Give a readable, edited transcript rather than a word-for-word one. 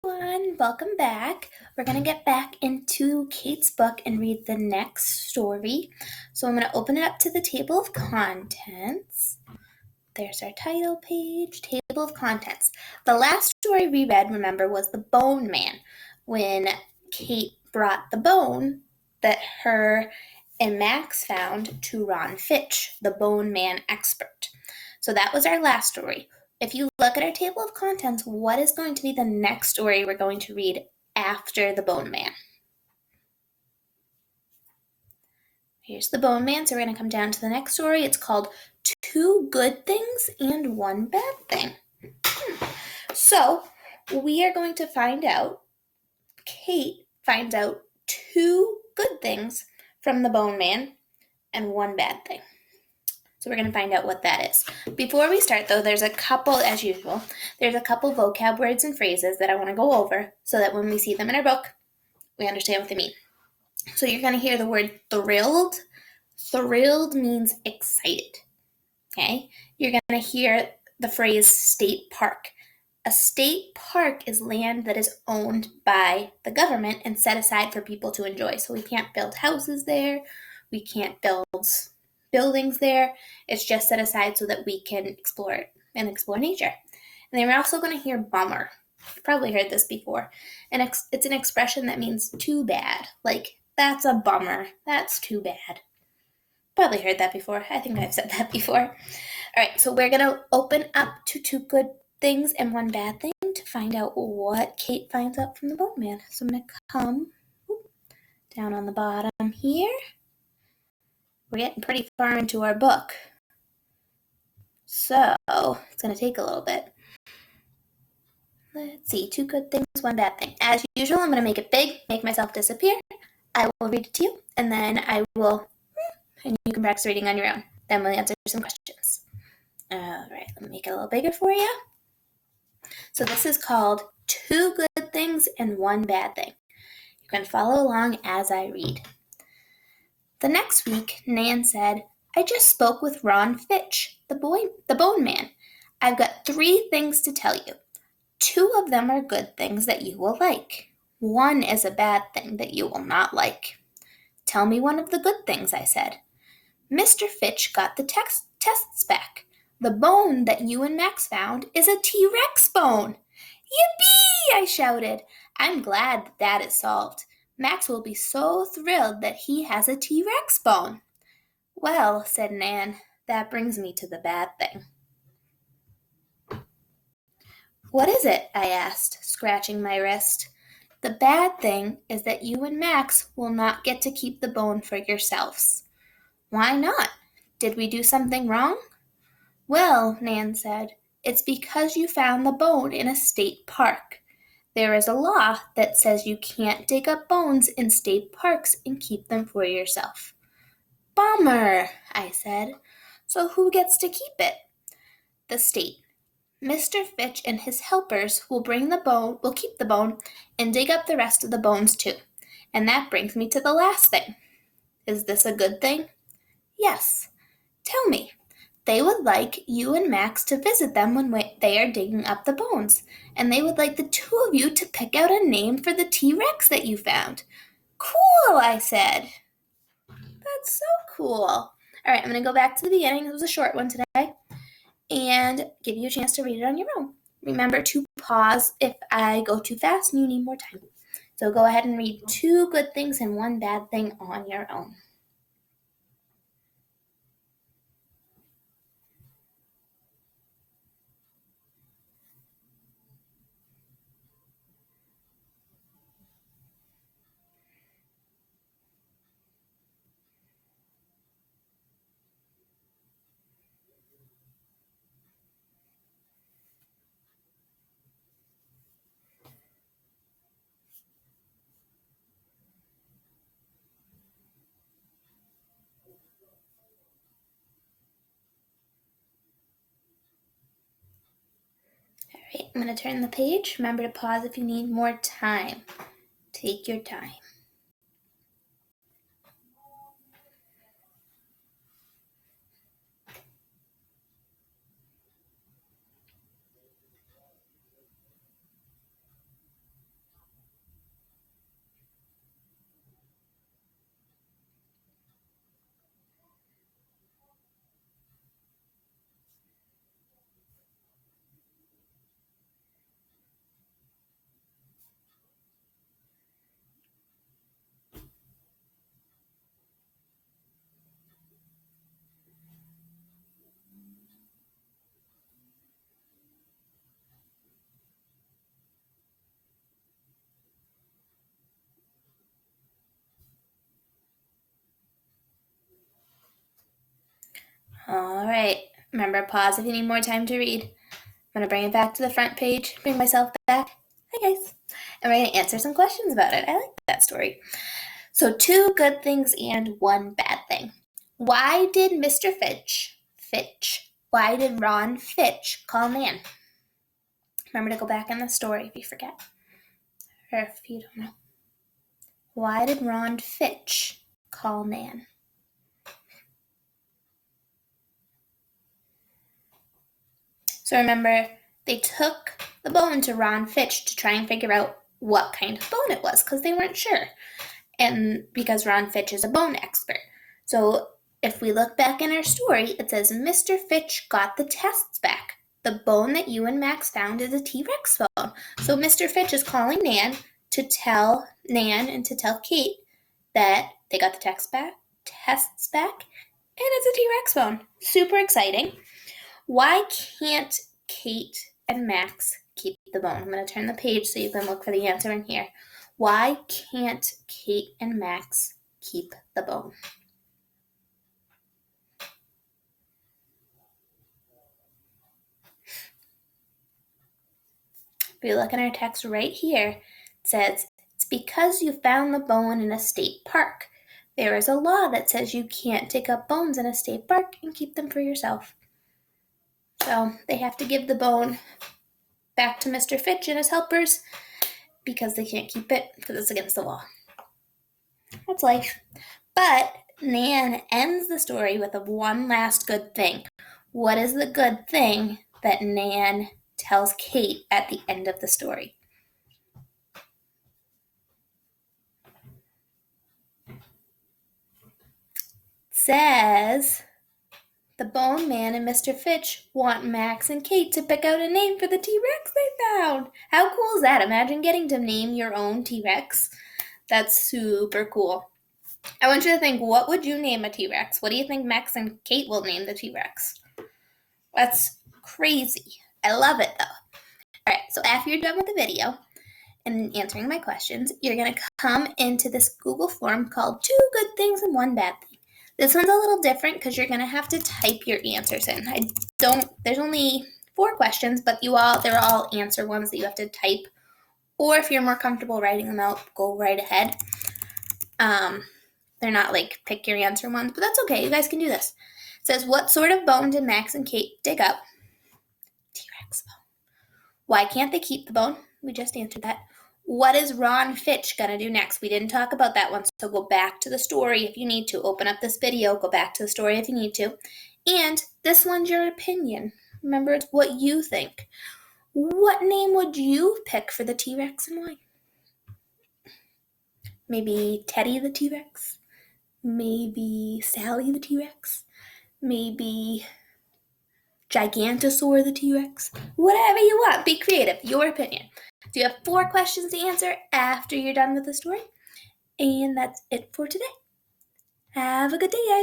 Everyone, welcome back. We're going to get back into Kate's book and read the next story. So I'm going to open it up to the table of contents. There's our title page, table of contents. The last story we read, remember, was The Bone Man, when Kate brought the bone that her and Max found to Ron Fitch, the Bone Man expert. So that was our last story. If you look at our table of contents, what is going to be the next story we're going to read after The Bone Man? Here's The Bone Man, so we're going to come down to the next story. It's called Two Good Things and One Bad Thing. So we are going to find out, Kate finds out two good things from The Bone Man and one bad thing. So we're going to find out what that is. Before we start, though, there's a couple, as usual, there's a couple vocab words and phrases that I want to go over so that when we see them in our book, we understand what they mean. So you're going to hear the word thrilled. Thrilled means excited. Okay? You're going to hear the phrase state park. A state park is land that is owned by the government and set aside for people to enjoy. So we can't build houses there. We can't build buildings there. It's just set aside so that we can explore it and explore nature. And then we're also going to hear bummer. You've probably heard this before. And it's an expression that means too bad. Like, that's a bummer. That's too bad. Probably heard that before. I think I've said that before. All right, so we're going to open up to two good things and one bad thing to find out what Kate finds out from the Bone Man. So I'm going to come down on the bottom here. We're getting pretty far into our book, so it's going to take a little bit. Let's see, two good things, one bad thing. As usual, I'm going to make it big, make myself disappear. I will read it to you, and then and you can practice reading on your own. Then we'll answer some questions. All right, let me make it a little bigger for you. So this is called Two Good Things and One Bad Thing. You can follow along as I read. The next week, Nan said, I just spoke with Ron Fitch, the Bone Man. I've got 3 things to tell you. 2 of them are good things that you will like. 1 is a bad thing that you will not like. Tell me one of the good things, I said. Mr. Fitch got the tests back. The bone that you and Max found is a T-Rex bone. Yippee! I shouted. I'm glad that is solved. Max will be so thrilled that he has a T-Rex bone. Well, said Nan, that brings me to the bad thing. What is it? I asked, scratching my wrist. The bad thing is that you and Max will not get to keep the bone for yourselves. Why not? Did we do something wrong? Well, Nan said, it's because you found the bone in a state park. There is a law that says you can't dig up bones in state parks and keep them for yourself. Bummer, I said. So who gets to keep it? The state. Mr. Fitch and his helpers will keep the bone, and dig up the rest of the bones too. And that brings me to the last thing. Is this a good thing? Yes. Tell me. They would like you and Max to visit them when they are digging up the bones, and they would like the 2 of you to pick out a name for the T-Rex that you found. Cool, I said. That's so cool. All right, I'm going to go back to the beginning. It was a short one today, and give you a chance to read it on your own. Remember to pause if I go too fast and you need more time. So go ahead and read 2 good things and 1 bad thing on your own. All right, I'm going to turn the page. Remember to pause if you need more time. Take your time. All right. Remember, pause if you need more time to read. I'm going to bring it back to the front page, bring myself back. Hi, guys. And we're going to answer some questions about it. I like that story. So, 2 good things and 1 bad thing. Why did Mr. Why did Ron Fitch call Nan? Remember to go back in the story if you forget, or if you don't know. Why did Ron Fitch call Nan? So remember, they took the bone to Ron Fitch to try and figure out what kind of bone it was, because they weren't sure. And because Ron Fitch is a bone expert. So if we look back in our story, it says Mr. Fitch got the tests back. The bone that you and Max found is a T-Rex bone. So Mr. Fitch is calling Nan to tell Nan and to tell Kate that they got the tests back, and it's a T-Rex bone. Super exciting. Why can't Kate and Max keep the bone? I'm going to turn the page so you can look for the answer in here. Why can't Kate and Max keep the bone? If you look in our text right here, it says, it's because you found the bone in a state park. There is a law that says you can't dig up bones in a state park and keep them for yourself. So they have to give the bone back to Mr. Fitch and his helpers because they can't keep it because it's against the law. That's life. But Nan ends the story with one last good thing. What is the good thing that Nan tells Kate at the end of the story? It says the Bone Man and Mr. Fitch want Max and Kate to pick out a name for the T-Rex they found. How cool is that? Imagine getting to name your own T-Rex. That's super cool. I want you to think, what would you name a T-Rex? What do you think Max and Kate will name the T-Rex? That's crazy. I love it, though. All right, so after you're done with the video and answering my questions, you're going to come into this Google form called 2 Good Things and 1 Bad Thing. This one's a little different because you're going to have to type your answers in. There's only 4 questions, but they're all answer ones that you have to type. Or if you're more comfortable writing them out, go right ahead. They're not like pick your answer ones, but that's okay. You guys can do this. It says, what sort of bone did Max and Kate dig up? T-Rex bone. Why can't they keep the bone? We just answered that. What is Ron Fitch going to do next? We didn't talk about that one, so go back to the story if you need to. Open up this video, go back to the story if you need to. And this one's your opinion. Remember, it's what you think. What name would you pick for the T-Rex and why? Maybe Teddy the T-Rex? Maybe Sally the T-Rex? Maybe Gigantosaur the T-Rex? Whatever you want. Be creative. Your opinion. So you have 4 questions to answer after you're done with the story. And that's it for today. Have a good day, guys.